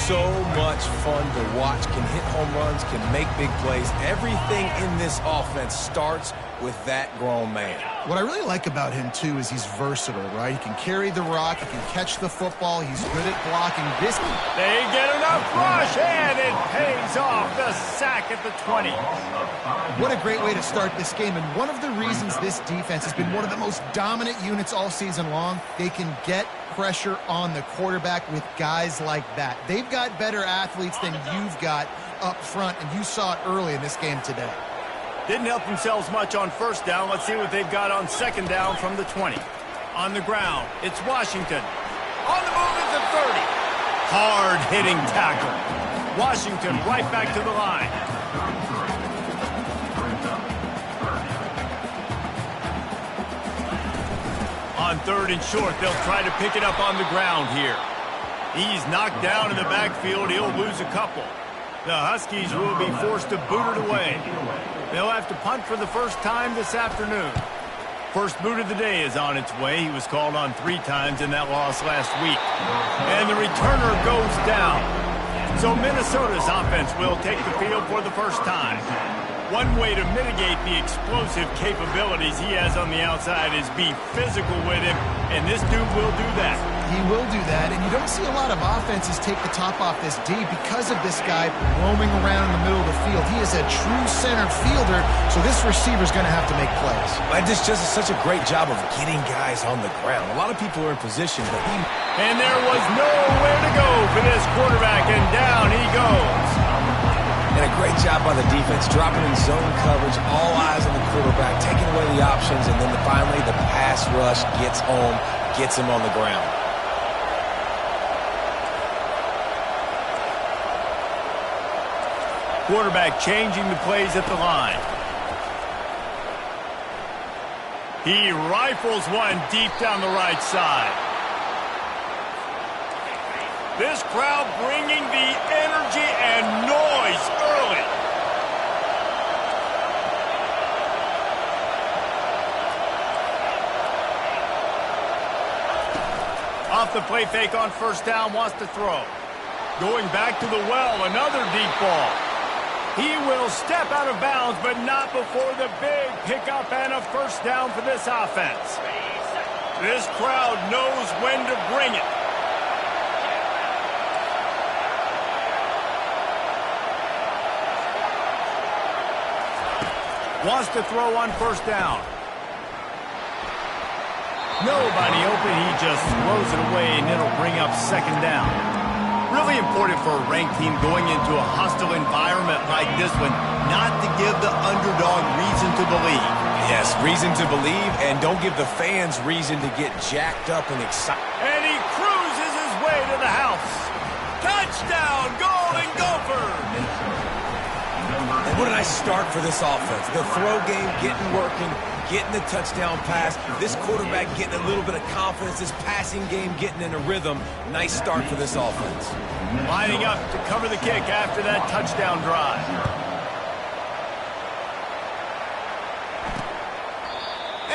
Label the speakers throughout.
Speaker 1: so much fun to watch, can hit home runs, can make big plays. Everything in this offense starts with that grown man.
Speaker 2: What I really like about him, too, is he's versatile, right? He can carry the rock, he can catch the football, he's good at blocking.
Speaker 3: They get enough rush, and it pays off. The sack at the 20.
Speaker 2: What a great way to start this game, and one of the reasons this defense has been one of the most dominant units all season long, they can get pressure on the quarterback with guys like that. They've got better athletes than you've got up front, and you saw it early in this game today.
Speaker 3: Didn't help themselves much on first down. Let's see what they've got on second down from the 20. On the ground, it's Washington. On the move at the 30. Hard-hitting tackle. Washington right back to the line. On third and short, they'll try to pick it up on the ground here. He's knocked down in the backfield. He'll lose a couple. The Huskies will be forced to boot it away. They'll have to punt for the first time this afternoon. First boot of the day is on its way. He was called on 3 times in that loss last week. And the returner goes down. So Minnesota's offense will take the field for the first time. One way to mitigate the explosive capabilities he has on the outside is be physical with him, and this dude will do that.
Speaker 2: He will do that, and you don't see a lot of offenses take the top off this D because of this guy roaming around in the middle of the field. He is a true center fielder, so this receiver's going to have to make plays.
Speaker 1: But this just is such a great job of getting guys on the ground. A lot of people are in position, but he...
Speaker 3: And there was nowhere to go for this quarterback, and down he goes.
Speaker 1: And a great job by the defense, dropping in zone coverage, all eyes on the quarterback, taking away the options, and then finally the pass rush gets home, gets him on the ground.
Speaker 3: Quarterback changing the plays at the line. He rifles one deep down the right side. This crowd bringing the energy and noise early. Off the play fake on first down, wants to throw. Going back to the well, another deep ball. He will step out of bounds, but not before the big pickup and a first down for this offense. This crowd knows when to bring it. Wants to throw on first down. Nobody open. He just throws it away, and it'll bring up second down. Really important for a ranked team going into a hostile environment like this one not to give the underdog reason to believe.
Speaker 1: Yes, reason to believe, and don't give the fans reason to get jacked up and excited.
Speaker 3: And he cruises his way to the house. Touchdown, Golden Gophers!
Speaker 1: And what a nice start for this offense. The throw game getting working, getting the touchdown pass. This quarterback getting a little bit of confidence. This passing game getting in a rhythm. Nice start for this offense.
Speaker 3: Lining up to cover the kick after that touchdown drive.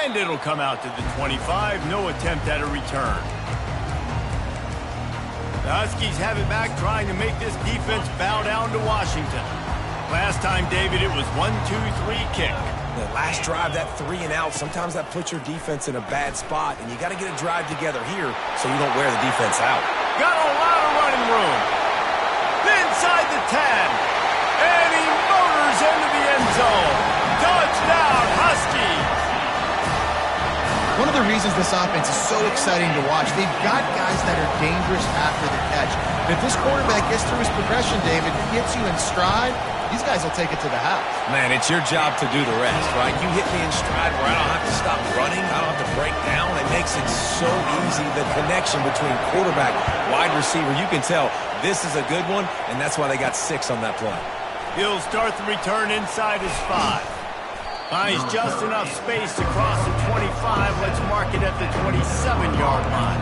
Speaker 3: And it'll come out to the 25. No attempt at a return. The Huskies have it back, trying to make this defense bow down to Washington. Last time, David, it was 1-2-3 kick.
Speaker 1: The last drive, that 3 and out, sometimes that puts your defense in a bad spot, and you got to get a drive together here so you don't wear the defense out.
Speaker 3: Got a lot of running room. Inside the 10. And he motors into the end zone. Touchdown, Huskies.
Speaker 2: One of the reasons this offense is so exciting to watch, they've got guys that are dangerous after the catch. But if this quarterback gets through his progression, David, gets you in stride, these guys will take it to the house.
Speaker 1: Man, it's your job to do the rest, right? You hit me in stride where I don't have to stop running. I don't have to break down. It makes it so easy, the connection between quarterback, wide receiver. You can tell this is a good one, and that's why they got 6 on that play.
Speaker 3: He'll start the return inside his 5. Finds just enough space to cross the 25. Let's mark it at the 27-yard line.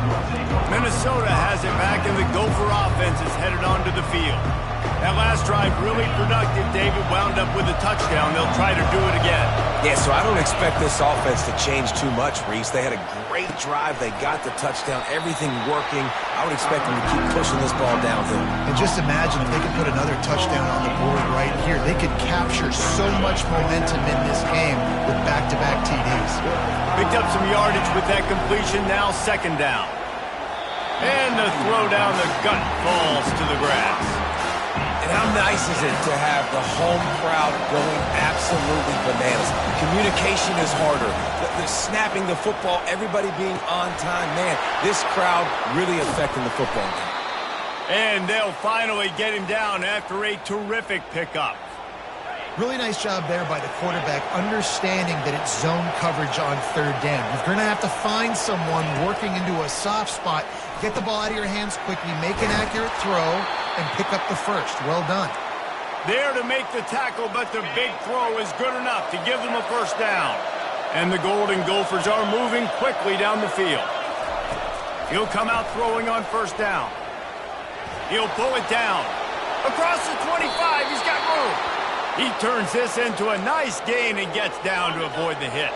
Speaker 3: Minnesota has it back, and the Gopher offense is headed on to the the field. That last drive really productive. David wound up with a touchdown. They'll try to do it again.
Speaker 1: Yeah, so I don't expect this offense to change too much, Reese. They had a great drive. They got the touchdown. Everything working. I would expect them to keep pushing this ball downhill.
Speaker 2: And just imagine if they could put another touchdown on the board right here. They could capture so much momentum in this game with back-to-back TDs.
Speaker 3: Picked up some yardage with that completion. Now second down. And the throw down the gut falls to the grass.
Speaker 1: And how nice is it to have the home crowd going absolutely bananas? Communication is harder. The snapping the football, everybody being on time. Man, this crowd really affecting the football game.
Speaker 3: And they'll finally get him down after a terrific pickup.
Speaker 2: Really nice job there by the quarterback, understanding that it's zone coverage on third down. You're going to have to find someone working into a soft spot, get the ball out of your hands quickly, make an accurate throw, and pick up the first. Well done.
Speaker 3: There to make the tackle, but the big throw is good enough to give them a first down. And the Golden Gophers are moving quickly down the field. He'll come out throwing on first down. He'll pull it down. Across the 25, he's got room. He turns this into a nice gain and gets down to avoid the hit.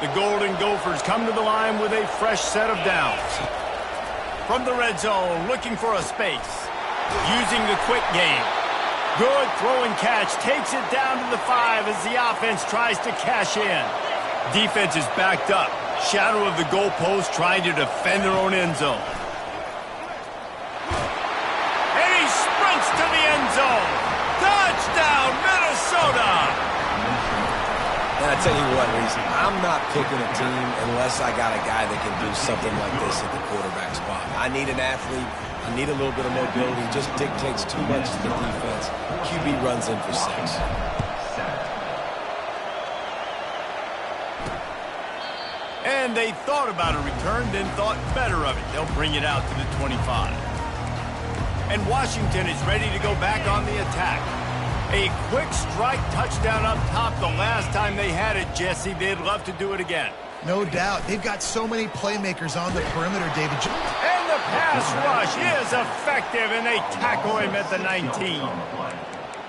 Speaker 3: The Golden Gophers come to the line with a fresh set of downs. From the red zone, looking for a space. Using the quick game. Good throwing catch. Takes it down to the 5 as the offense tries to cash in. Defense is backed up. Shadow of the goalpost trying to defend their own end zone. And he sprints to the end zone. Touchdown, Minnesota!
Speaker 1: And I tell you what, Reese, I'm not picking a team unless I got a guy that can do something like this at the quarterback spot. I need an athlete. I need a little bit of mobility. It just dictates too much to the defense. QB runs in for 6.
Speaker 3: And they thought about a return, then thought better of it. They'll bring it out to the 25. And Washington is ready to go back on the attack. A quick strike touchdown up top the last time they had it, Jesse. They'd love to do it again.
Speaker 2: No doubt. They've got so many playmakers on the perimeter, David.
Speaker 3: And the pass rush is effective, and they tackle him at the 19.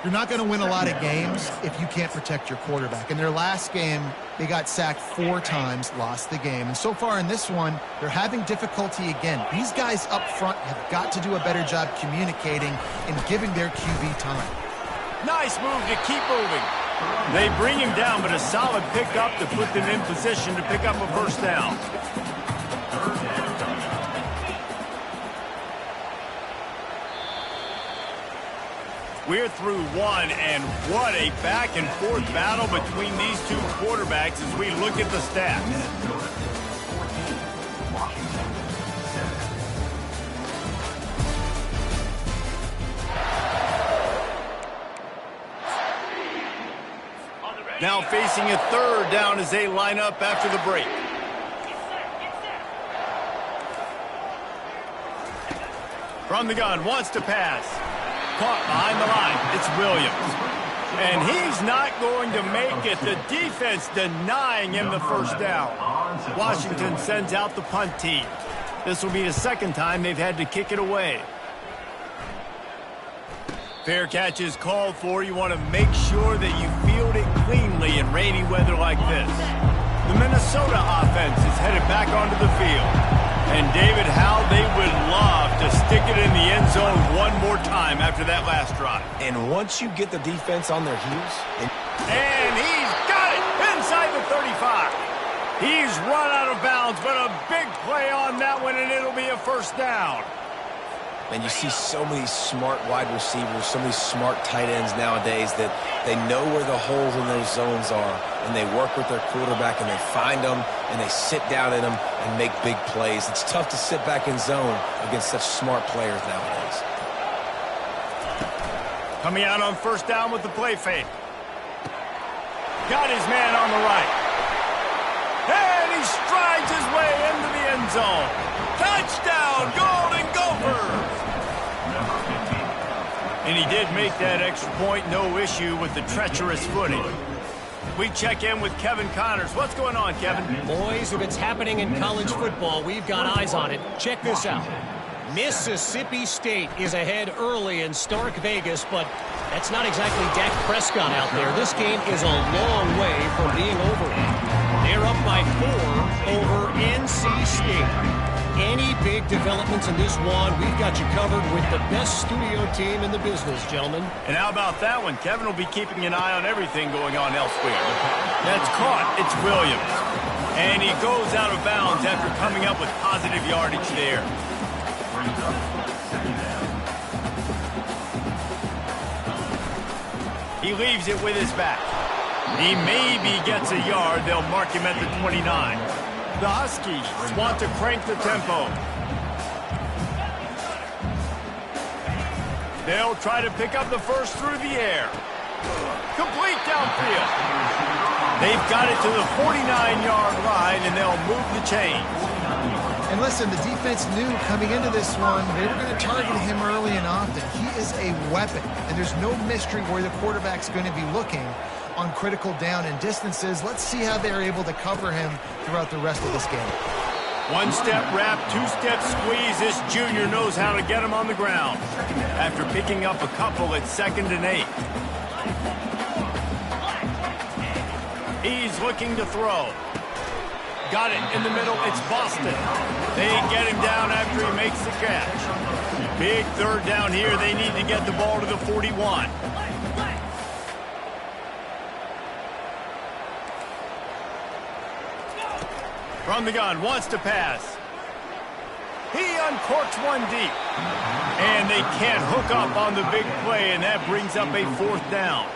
Speaker 2: You're not going to win a lot of games if you can't protect your quarterback. In their last game, they got sacked 4 times, lost the game. And so far in this one, they're having difficulty again. These guys up front have got to do a better job communicating and giving their QB time.
Speaker 3: Nice move to keep moving. They bring him down, but a solid pickup to put them in position to pick up a first down. We're through one, and what a back-and-forth battle between these two quarterbacks as we look at the stats. Now facing a third down as they line up after the break. From the gun, wants to pass. Caught behind the line. It's Williams. And he's not going to make it. The defense denying him the first down. Washington sends out the punt team. This will be the second time they've had to kick it away. Fair catch is called for. You want to make sure that you field it cleanly in rainy weather like this. The Minnesota offense is headed back onto the field. And David, how they would love to stick it in the end zone one more time after that last drive.
Speaker 1: And once you get the defense on their heels...
Speaker 3: And he's got it inside the 35. He's run out of bounds, but a big play on that one, and it'll be a first down.
Speaker 1: And you see so many smart wide receivers, so many smart tight ends nowadays that they know where the holes in those zones are, and they work with their quarterback, and they find them, and they sit down in them and make big plays. It's tough to sit back in zone against such smart players nowadays.
Speaker 3: Coming out on first down with the play fake. Got his man on the right. And he strides his way into the end zone. Touchdown, Golden Gophers! And he did make that extra point, no issue with the treacherous footing. We check in with Kevin Connors. What's going on, Kevin?
Speaker 4: Boys, if it's happening in college football, we've got eyes on it. Check this out. Mississippi State is ahead early in Stark Vegas, but that's not exactly Dak Prescott out there. This game is a long way from being over. They're up by 4 over NC State. Any big developments in this one, we've got you covered with the best studio team in the business, gentlemen.
Speaker 3: And how about that one? Kevin will be keeping an eye on everything going on elsewhere. That's caught. It's Williams. And he goes out of bounds after coming up with positive yardage there. He leaves it with his back. He maybe gets a yard. They'll mark him at the 29. The Huskies want to crank the tempo. They'll try to pick up the first through the air. Complete downfield. They've got it to the 49-yard line, and they'll move the chains.
Speaker 2: And listen, the defense knew coming into this one, they were going to target him early and often. He is a weapon, and there's no mystery where the quarterback's going to be looking on critical down and distances. Let's see how they're able to cover him throughout the rest of this game.
Speaker 3: One-step wrap, two-step squeeze. This junior knows how to get him on the ground. After picking up a couple at 2nd and 8. He's looking to throw. Got it in the middle. It's Boston. They get him down after he makes the catch. Big third down here. They need to get the ball to the 41. From the gun, wants to pass. He uncorks one deep. And they can't hook up on the big play, and that brings up a 4th down.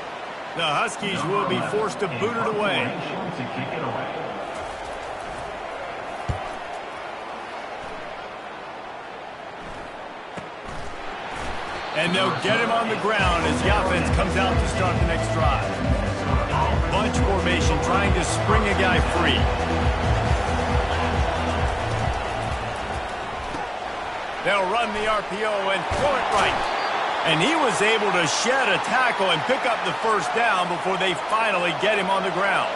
Speaker 3: The Huskies will be forced to boot it away. And they'll get him on the ground as the offense comes out to start the next drive. Bunch formation trying to spring a guy free. They'll run the RPO and throw it right. And he was able to shed a tackle and pick up the first down before they finally get him on the ground.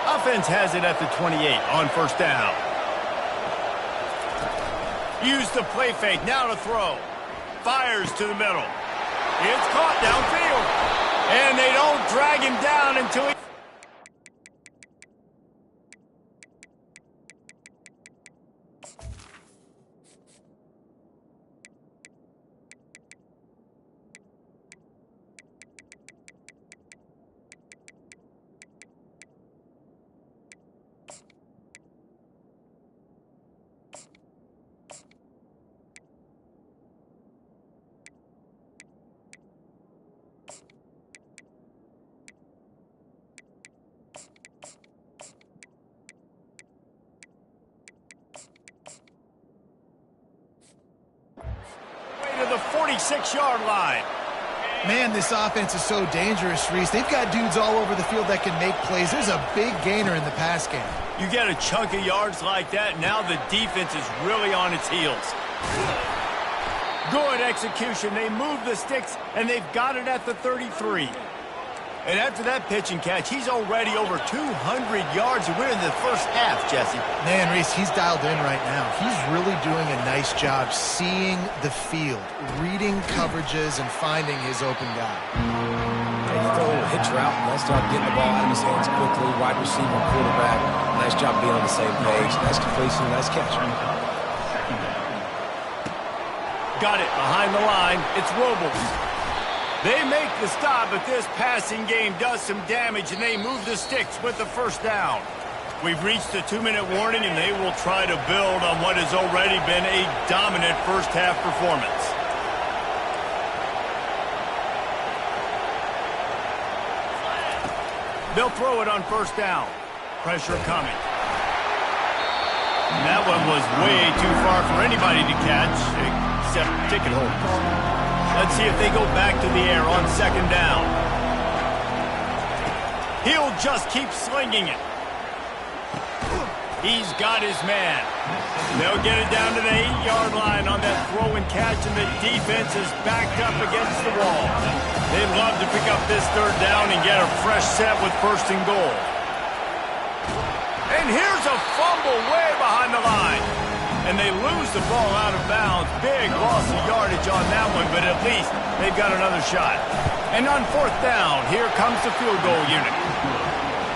Speaker 3: Offense has it at the 28 on first down. Use the play fake, now to throw. Fires to the middle. It's caught downfield. And they don't drag him down until he... to the 46-yard line.
Speaker 2: Man, this offense is so dangerous, Reese. They've got dudes all over the field that can make plays. There's a big gainer in the pass game.
Speaker 3: You get a chunk of yards like that, now the defense is really on its heels. Good execution. They move the sticks, and they've got it at the 33. And after that pitch and catch, he's already over 200 yards. We're in the first half, Jesse.
Speaker 2: Man, Reese, he's dialed in right now. He's really doing a nice job seeing the field, reading coverages, and finding his open guy.
Speaker 1: He threw a little hitch route. Nice job getting the ball out of his hands quickly. Wide receiver, quarterback. Nice job being on the same page. Nice completion, nice catch.
Speaker 3: Got it behind the line. It's Robles. They make the stop, but this passing game does some damage, and they move the sticks with the first down. We've reached the 2-minute warning, and they will try to build on what has already been a dominant first-half performance. They'll throw it on first down. Pressure coming. And that one was way too far for anybody to catch, except ticket holders. Let's see if they go back to the air on second down. He'll just keep slinging it. He's got his man. They'll get it down to the 8-yard line on that throw and catch, and the defense is backed up against the wall. They'd love to pick up this third down and get a fresh set with first and goal. And here's a fumble way behind the line. And they lose the ball out of bounds. Big loss of yardage on that one, but at least they've got another shot. And on 4th down, here comes the field goal unit.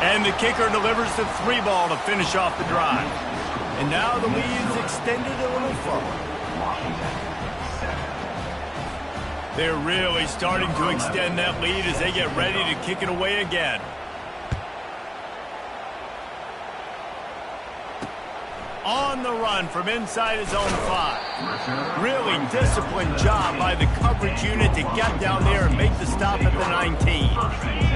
Speaker 3: And the kicker delivers the 3 ball to finish off the drive. And now the lead's extended a little further. They're really starting to extend that lead as they get ready to kick it away again. On the run from inside his own 5. Really disciplined job by the coverage unit to get down there and make the stop at the 19.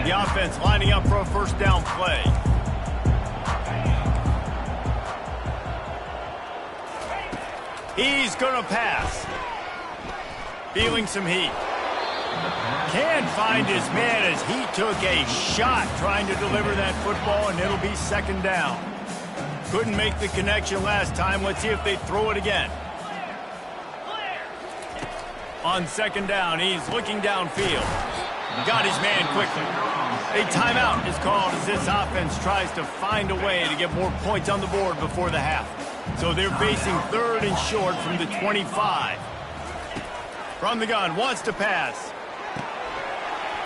Speaker 3: The offense lining up for a 1st down play. He's going to pass. Feeling some heat. Can't find his man as he took a shot trying to deliver that football, and it'll be 2nd down. Couldn't make the connection last time. Let's see if they throw it again. On 2nd down, he's looking downfield. Got his man quickly. A timeout is called as this offense tries to find a way to get more points on the board before the half. So they're facing 3rd and short from the 25. From the gun, wants to pass.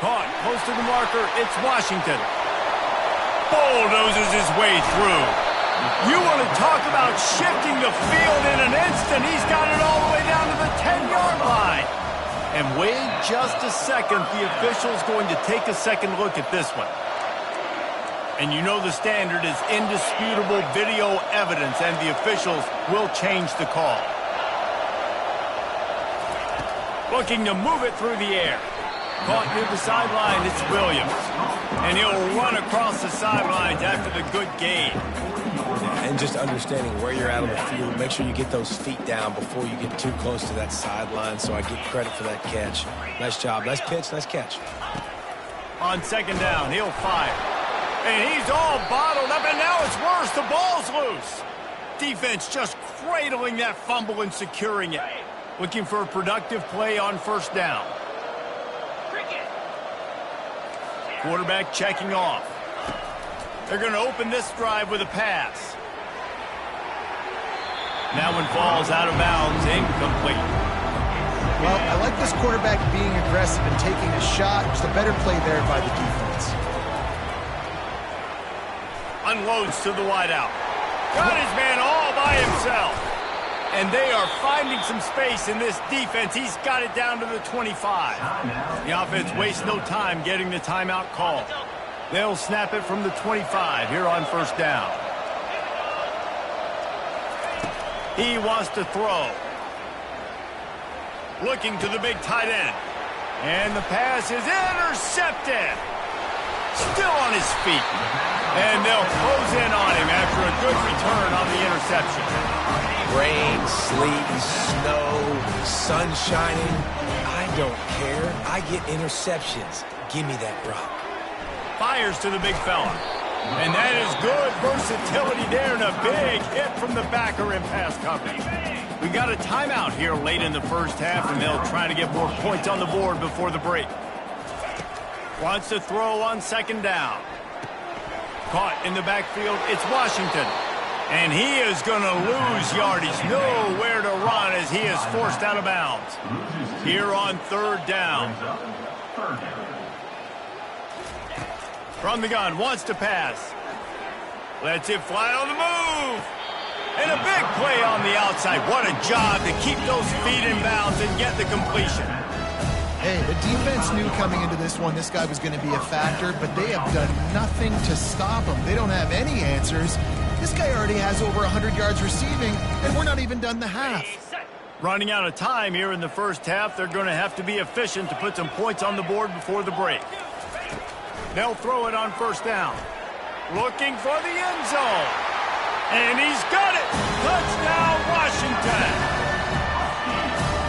Speaker 3: Caught, close to the marker, it's Washington. Bulldozes his way through. You want to talk about shifting the field in an instant. He's got it all the way down to the 10-yard line. And wait just a second. The official's going to take a second look at this one. And you know the standard is indisputable video evidence, and the officials will change the call. Looking to move it through the air. Caught near the sideline, it's Williams. And he'll run across the sidelines after the good gain.
Speaker 1: And just understanding where you're at on the field, make sure you get those feet down before you get too close to that sideline, so I get credit for that catch. Nice job, nice pitch, nice catch.
Speaker 3: On 2nd down, he'll fire. And he's all bottled up, and now it's worse. The ball's loose. Defense just cradling that fumble and securing it. Looking for a productive play on 1st down. Quarterback checking off. They're going to open this drive with a pass. That one falls out of bounds, incomplete.
Speaker 2: Well, I like this quarterback being aggressive and taking a shot. Just a better play there by the defense.
Speaker 3: Unloads to the wideout. Got his man all by himself. And they are finding some space in this defense. He's got it down to the 25. The offense wastes no time getting the timeout call. They'll snap it from the 25 here on 1st down. He wants to throw. Looking to the big tight end. And the pass is intercepted. Still on his feet. And they'll close in on him after a good return on the interception.
Speaker 1: Rain, sleet, snow, sun shining. I don't care. I get interceptions. Give me that rock.
Speaker 3: Fires to the big fella. And that is good versatility there and a big hit from the backer in pass coverage. We got a timeout here late in the 1st half, and they'll try to get more points on the board before the break. Wants to throw on 2nd down. Caught in the backfield, it's Washington. And he is going to lose yardage. Nowhere to run as he is forced out of bounds. Here on 3rd down. From the gun, wants to pass. Lets it fly on the move. And a big play on the outside. What a job to keep those feet in bounds and get the completion.
Speaker 2: Hey, the defense knew coming into this one this guy was going to be a factor, but they have done nothing to stop him. They don't have any answers. This guy already has over 100 yards receiving, and we're not even done the half.
Speaker 3: Running out of time here in the 1st half. They're going to have to be efficient to put some points on the board before the break. They'll throw it on 1st down. Looking for the end zone. And he's got it. Touchdown, Washington.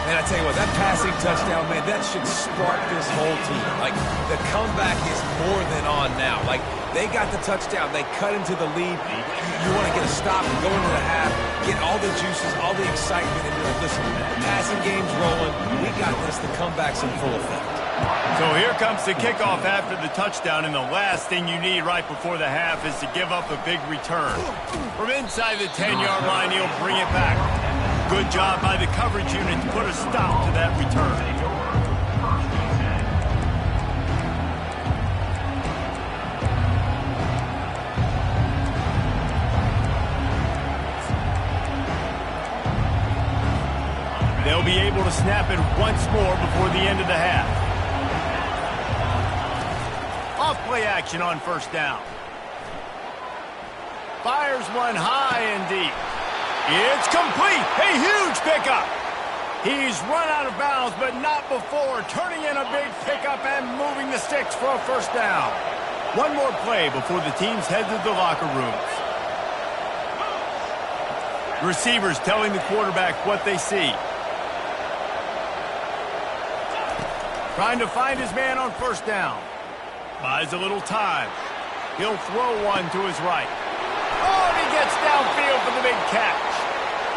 Speaker 1: Man, I tell you what, that passing touchdown, man, that should spark this whole team. Like, the comeback is more than on now. Like, they got the touchdown. They cut into the lead. You want to get a stop and go into the half, get all the juices, all the excitement, and be like, listen, passing game's rolling. We got this. The comeback's in full effect.
Speaker 3: So here comes the kickoff after the touchdown, and the last thing you need right before the half is to give up a big return. From inside the 10-yard line, he'll bring it back. Good job by the coverage unit to put a stop to that return. They'll be able to snap it once more before the end of the half. Off play action on first down. Fires one high and deep. It's complete. A huge pickup. He's run out of bounds, but not before turning in a big pickup and moving the sticks for a first down. One more play before the teams head to the locker rooms. Receivers telling the quarterback what they see. Trying to find his man on first down. Buys a little time. He'll throw one to his right. Oh, and he gets downfield for the big catch.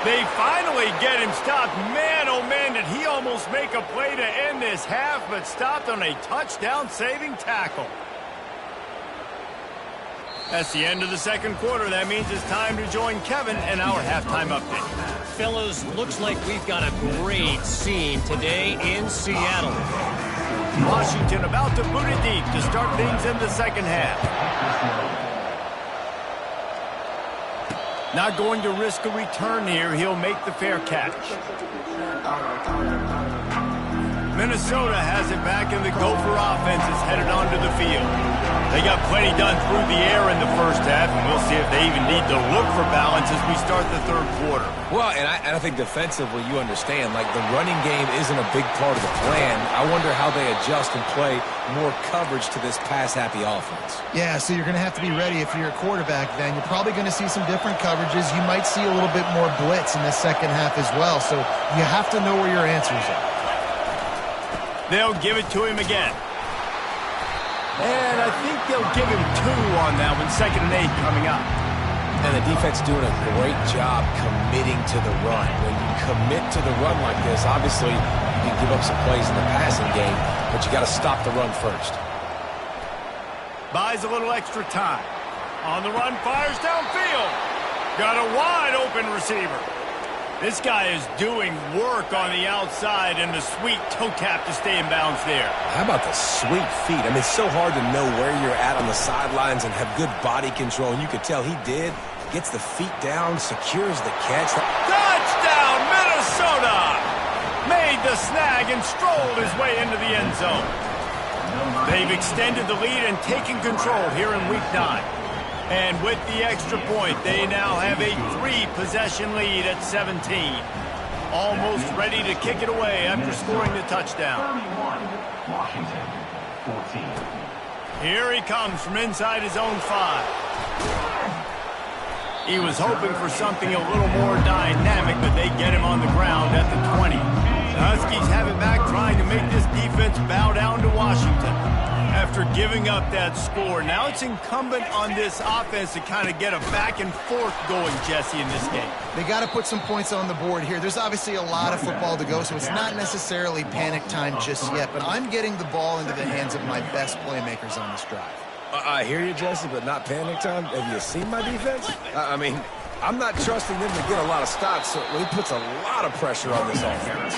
Speaker 3: They finally get him stopped. Man, oh man, did he almost make a play to end this half, but stopped on a touchdown-saving tackle. That's the end of the second quarter. That means it's time to join Kevin in our halftime update.
Speaker 4: Fellas, looks like we've got a great scene today in Seattle.
Speaker 3: Washington about to boot it deep to start things in the second half. Not going to risk a return here. He'll make the fair catch. Minnesota has it back, and the Gopher offense is headed onto the field. They got plenty done through the air in the first half, and we'll see if they even need to look for balance as we start the third quarter.
Speaker 1: Well, and I think defensively, you understand, like the running game isn't a big part of the plan. I wonder how they adjust and play more coverage to this pass-happy offense.
Speaker 2: Yeah, so you're going to have to be ready if you're a quarterback then. You're probably going to see some different coverages. You might see a little bit more blitz in the second half as well, so you have to know where your answers are.
Speaker 3: They'll give it to him again. And I think they'll give him 2 on that one, 2nd and 8 coming up.
Speaker 1: And the defense doing a great job committing to the run. When you commit to the run like this, obviously you can give up some plays in the passing game, but you got to stop the run first.
Speaker 3: Buys a little extra time. On the run, fires downfield. Got a wide open receiver. This guy is doing work on the outside and the sweet toe tap to stay in bounds there.
Speaker 1: How about the sweet feet? I mean, it's so hard to know where you're at on the sidelines and have good body control. And you could tell he did. Gets the feet down, secures the catch.
Speaker 3: Touchdown, Minnesota! Made the snag and strolled his way into the end zone. They've extended the lead and taken control here in Week 9. And with the extra point, they now have a 3-possession lead at 17. Almost ready to kick it away after scoring the touchdown.
Speaker 5: 31, Washington, 14.
Speaker 3: Here he comes from inside his own 5. He was hoping for something a little more dynamic, but they get him on the ground at the 20. The Huskies have it back, trying to make this defense bow down to Washington. After giving up that score, now it's incumbent on this offense to kind of get a back and forth going, Jesse, in this game.
Speaker 2: They got to put some points on the board here. There's obviously a lot of football to go, so it's not necessarily panic time just yet, but I'm getting the ball into the hands of my best playmakers on this drive.
Speaker 1: I hear you, Jesse, but not panic time. Have you seen my defense? I mean, I'm not trusting them to get a lot of stops, so he puts a lot of pressure on this offense.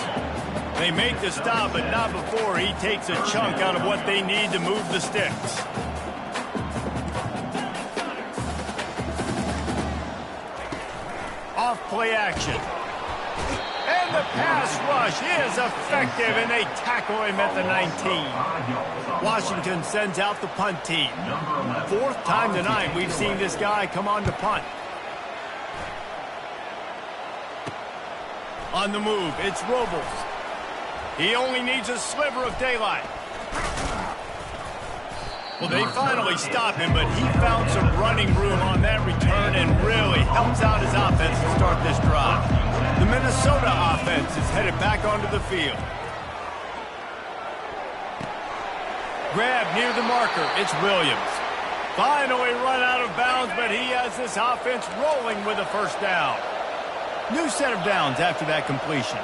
Speaker 3: They make the stop, but not before he takes a chunk out of what they need to move the sticks. Off play action. And the pass rush is effective, and they tackle him at the 19. Washington sends out the punt team. 4th time tonight we've seen this guy come on to punt. On the move, it's Robles. He only needs a sliver of daylight. Well, they finally stop him, but he found some running room on that return and really helps out his offense to start this drive. The Minnesota offense is headed back onto the field. Grab near the marker. It's Williams. Finally run out of bounds, but he has this offense rolling with a first down. New set of downs after that completion.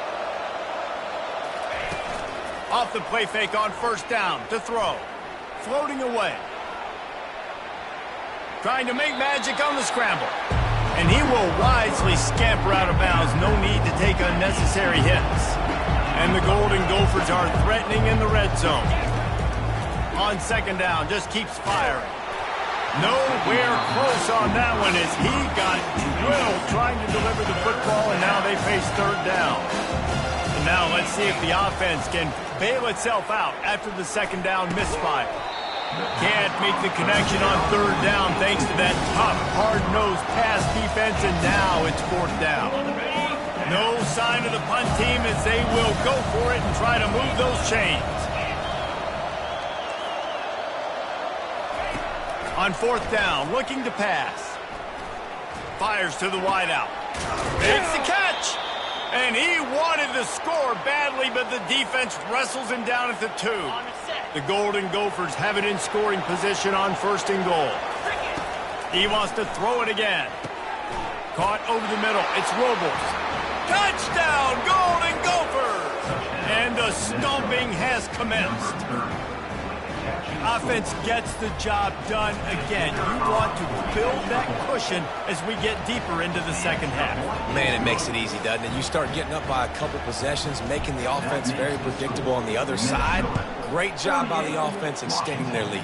Speaker 3: Off the play fake on first down to throw. Floating away. Trying to make magic on the scramble. And he will wisely scamper out of bounds. No need to take unnecessary hits. And the Golden Gophers are threatening in the red zone. On second down, just keeps firing. Nowhere close on that one as he got drilled trying to deliver the football, and now they face third down. And now let's see if the offense can bail itself out after the second down misfire. Can't make the connection on third down thanks to that tough, hard-nosed pass defense, and now it's fourth down. No sign of the punt team as they will go for it and try to move those chains. On fourth down, looking to pass. Fires to the wideout. Makes the catch! And he wanted the score badly, but the defense wrestles him down at the 2. The Golden Gophers have it in scoring position on first and goal. He wants to throw it again. Caught over the middle. It's Robles. Touchdown, Golden Gophers! And the stomping has commenced. Offense gets the job done again. You want to build that cushion as we get deeper into the second half.
Speaker 1: Man, it makes it easy, doesn't it? You start getting up by a couple possessions, making the offense very predictable on the other side. Great job by the offense extending their lead.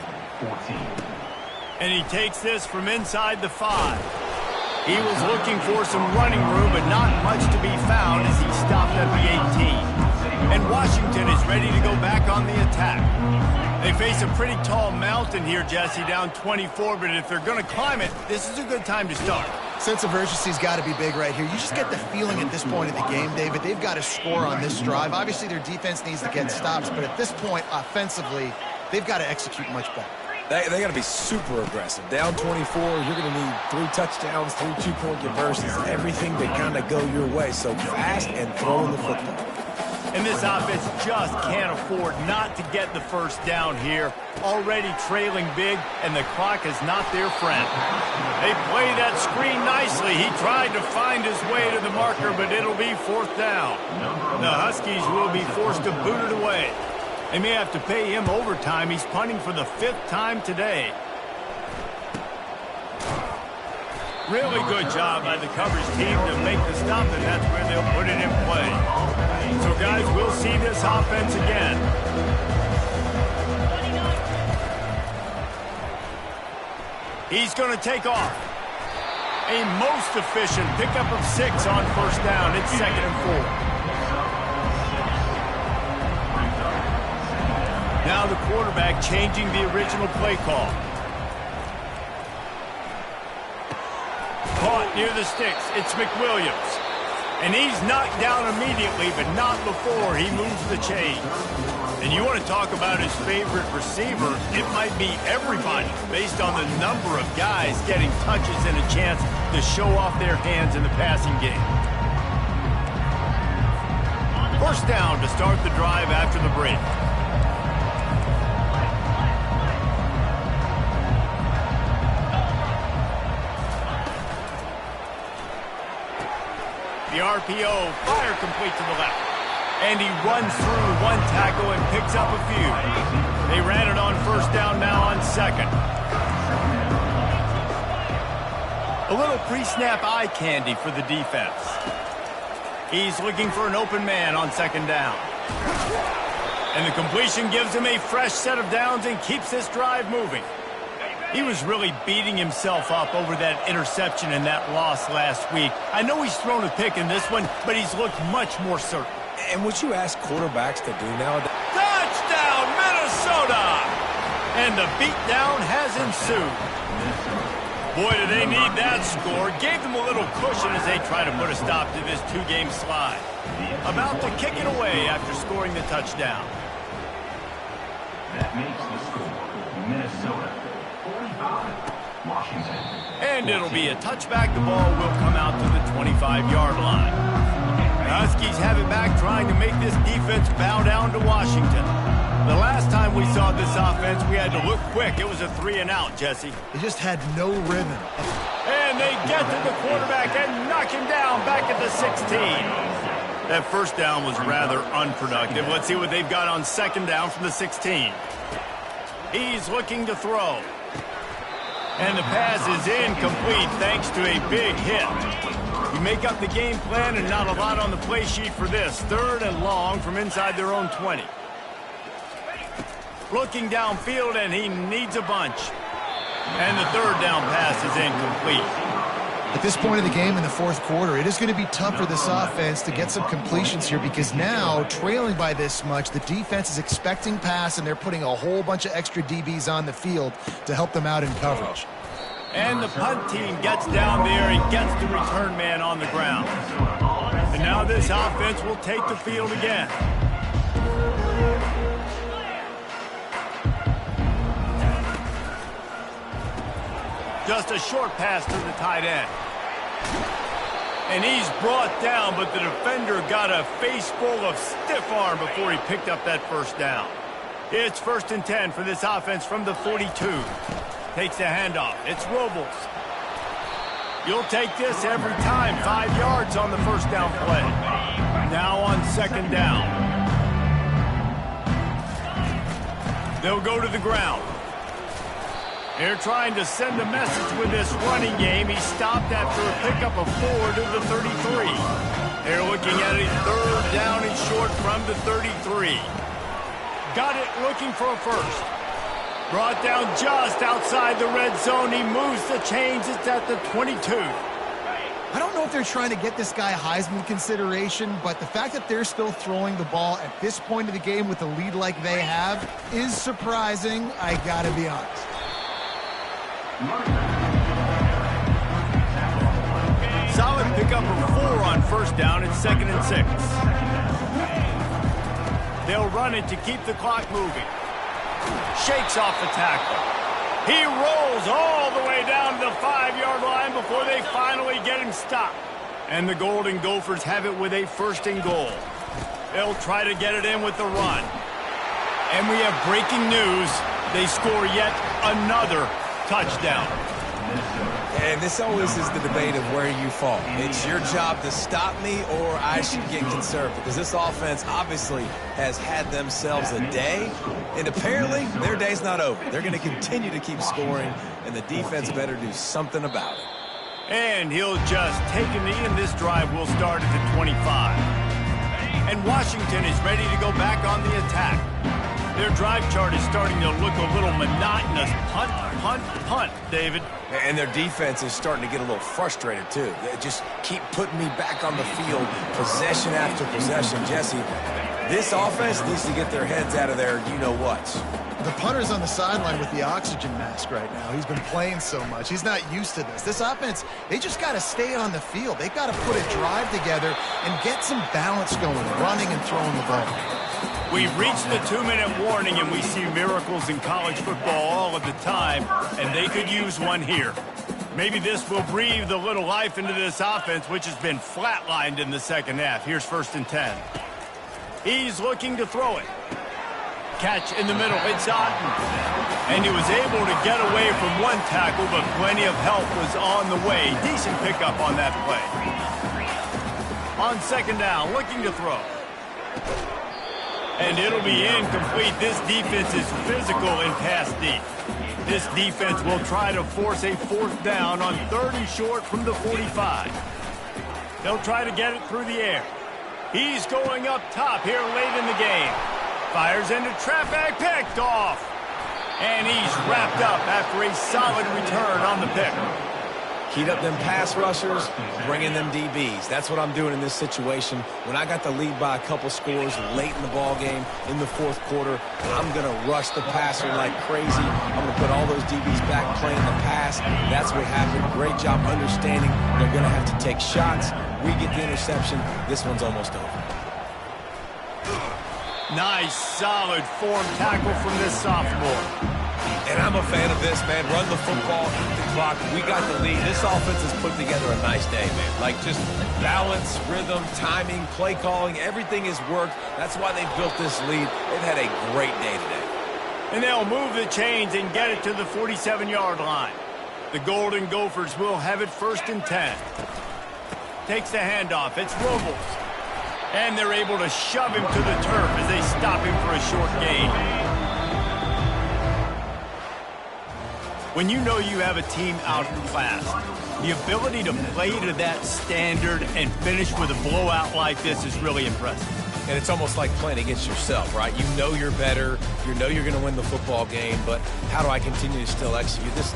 Speaker 3: And he takes this from inside the 5. He was looking for some running room, but not much to be found as he stopped at the 18. And Washington is ready to go back on the attack. They face a pretty tall mountain here, Jesse, down 24, but if they're going to climb it, this is a good time to start.
Speaker 2: Sense of urgency's got to be big right here. You just get the feeling at this point of the game, David, they've got to score on this drive. Obviously, their defense needs to get stops, but at this point, offensively, they've got to execute much better.
Speaker 1: They got to be super aggressive. Down 24, you're going to need 3 touchdowns, 3 two-point conversions, everything to kind of go your way. So fast and throwing the football.
Speaker 3: And this offense just can't afford not to get the first down here. Already trailing big, and the clock is not their friend. They play that screen nicely. He tried to find his way to the marker, but it'll be fourth down. The Huskies will be forced to boot it away. They may have to pay him overtime. He's punting for the 5th time today. Really good job by the coverage team to make the stop, and that's where they'll put it in play. So, guys, we'll see this offense again. He's going to take off. A most efficient pickup of 6 on first down. It's 2nd and 4. Now the quarterback changing the original play call. Caught near the sticks. It's McWilliams. And he's knocked down immediately, but not before he moves the chains. And you want to talk about his favorite receiver, it might be everybody based on the number of guys getting touches and a chance to show off their hands in the passing game. First down to start the drive after the break. The RPO, fire complete to the left. And he runs through one tackle and picks up a few. They ran it on first down, now on second. A little pre-snap eye candy for the defense. He's looking for an open man on second down. And the completion gives him a fresh set of downs and keeps this drive moving. He was really beating himself up over that interception and that loss last week. I know he's thrown a pick in this one, but he's looked much more certain.
Speaker 1: And what you ask quarterbacks to do nowadays?
Speaker 3: Touchdown, Minnesota! And the beatdown has ensued. Boy, do they need that score. Gave them a little cushion as they try to put a stop to this 2-game slide. About to kick it away after scoring the touchdown.
Speaker 5: That makes the score Minnesota 45, Washington.
Speaker 3: And it'll be a touchback. The ball will come out to the 25-yard line. The Huskies have it back, trying to make this defense bow down to Washington. The last time we saw this offense, we had to look quick. It was a 3-and-out, Jesse.
Speaker 2: They just had no rhythm.
Speaker 3: And they get to the quarterback and knock him down back at the 16. That first down was rather unproductive. Let's see what they've got on second down from the 16. He's looking to throw. And the pass is incomplete thanks to a big hit. You make up the game plan and not a lot on the play sheet for this. 3rd and long from inside their own 20. Looking downfield, and he needs a bunch. And the 3rd down pass is incomplete.
Speaker 2: At this point of the game in the 4th quarter, it is going to be tough for this offense to get some completions here because now, trailing by this much, the defense is expecting pass, and they're putting a whole bunch of extra DBs on the field to help them out in coverage.
Speaker 3: And the punt team gets down there and gets the return man on the ground. And now this offense will take the field again. Just a short pass to the tight end. And he's brought down, but the defender got a face full of stiff arm before he picked up that 1st down. It's 1st and 10 for this offense from the 42. Takes the handoff. It's Robles. You'll take this every time. 5 yards on the 1st down play. Now on 2nd down. They'll go to the ground. They're trying to send a message with this running game. He stopped after a pickup of 4 to the 33. They're looking at a 3rd down and short from the 33. Got it looking for a 1st. Brought down just outside the red zone. He moves the chains. It's at the 22.
Speaker 2: I don't know if they're trying to get this guy Heisman consideration, but the fact that they're still throwing the ball at this point of the game with a lead like they have is surprising, I gotta be honest.
Speaker 3: Solid pickup of 4 on 1st down and 2nd and 6. They'll run it to keep the clock moving. Shakes off the tackle. He rolls all the way down to the 5-yard line before they finally get him stopped. And the Golden Gophers have it with a 1st and goal. They'll try to get it in with the run. And we have breaking news. They score yet another touchdown.
Speaker 1: And this always is the debate of where you fall. It's your job to stop me, or I should get conservative, because this offense obviously has had themselves a day, and apparently their day's not over. They're going to continue to keep scoring, and the defense better do something about it.
Speaker 3: And he'll just take a knee, and this drive will start at the 25. And Washington is ready to go back on the attack. Their drive chart is starting to look a little monotonous. Punt, punt, punt, David.
Speaker 1: And their defense is starting to get a little frustrated, too. They just keep putting me back on the field, possession after possession. Jesse, this offense needs to get their heads out of their you-know-whats.
Speaker 2: The punter's on the sideline with the oxygen mask right now. He's been playing so much. He's not used to this. This offense, they just got to stay on the field. They've got to put a drive together and get some balance going, running and throwing the ball.
Speaker 3: We've reached the 2-minute warning, and we see miracles in college football all of the time, and they could use one here. Maybe this will breathe a little life into this offense, which has been flatlined in the 2nd half. Here's 1st and 10. He's looking to throw it. Catch in the middle. It's Otten. And he was able to get away from one tackle, but plenty of help was on the way. Decent pickup on that play. On 2nd down, looking to throw. And it'll be incomplete. This defense is physical and pass deep. This defense will try to force a 4th down on 3rd and short from the 45. They'll try to get it through the air. He's going up top here late in the game. Fires into trap bag, picked off. And he's wrapped up after a solid return on the pick.
Speaker 1: Heat up them pass rushers, bring in them DBs. That's what I'm doing in this situation. When I got the lead by a couple scores late in the ball game in the 4th quarter, I'm going to rush the passer like crazy. I'm going to put all those DBs back playing the pass. That's what happened. Great job understanding they're going to have to take shots. We get the interception. This one's almost over.
Speaker 3: Nice, solid form tackle from this sophomore.
Speaker 1: And I'm a fan of this, man. Run the football, eat the clock. We got the lead. This offense has put together a nice day, man. Like, just balance, rhythm, timing, play calling, everything has worked. That's why they built this lead. They've had a great day today.
Speaker 3: And they'll move the chains and get it to the 47-yard line. The Golden Gophers will have it 1st and 10. Takes the handoff. It's Robles. And they're able to shove him to the turf as they stop him for a short gain. When you know you have a team outclassed, the ability to play to that standard and finish with a blowout like this is really impressive.
Speaker 1: And it's almost like playing against yourself, right? You know you're better. You know you're going to win the football game, but how do I continue to still execute? This